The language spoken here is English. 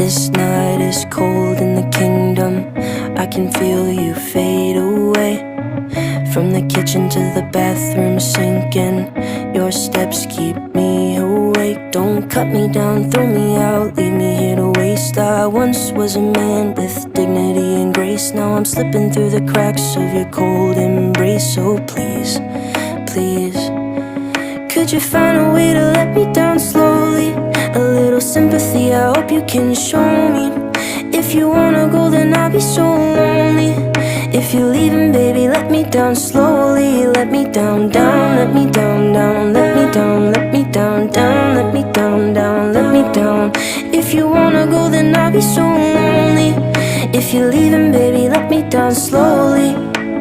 This night is cold in the kingdom. I can feel you fade away. From the kitchen to the bathroom sinking, your steps keep me awake. Don't cut me down, throw me out, leave me here to waste. I once was a man with dignity and grace. Now I'm slipping through the cracks of your cold embrace. So please, please, could you find a way to let me down slowly? A little sympathy, I hope you can show me. If you wanna go, then I'll be so lonely. If you're leaving, baby, let me down slowly. Let me down, down, let me down, down. Let me down, let me down, down. Let me down, down, let me down. If you wanna go, then I'll be so lonely. If you're leaving, baby, let me down slowly.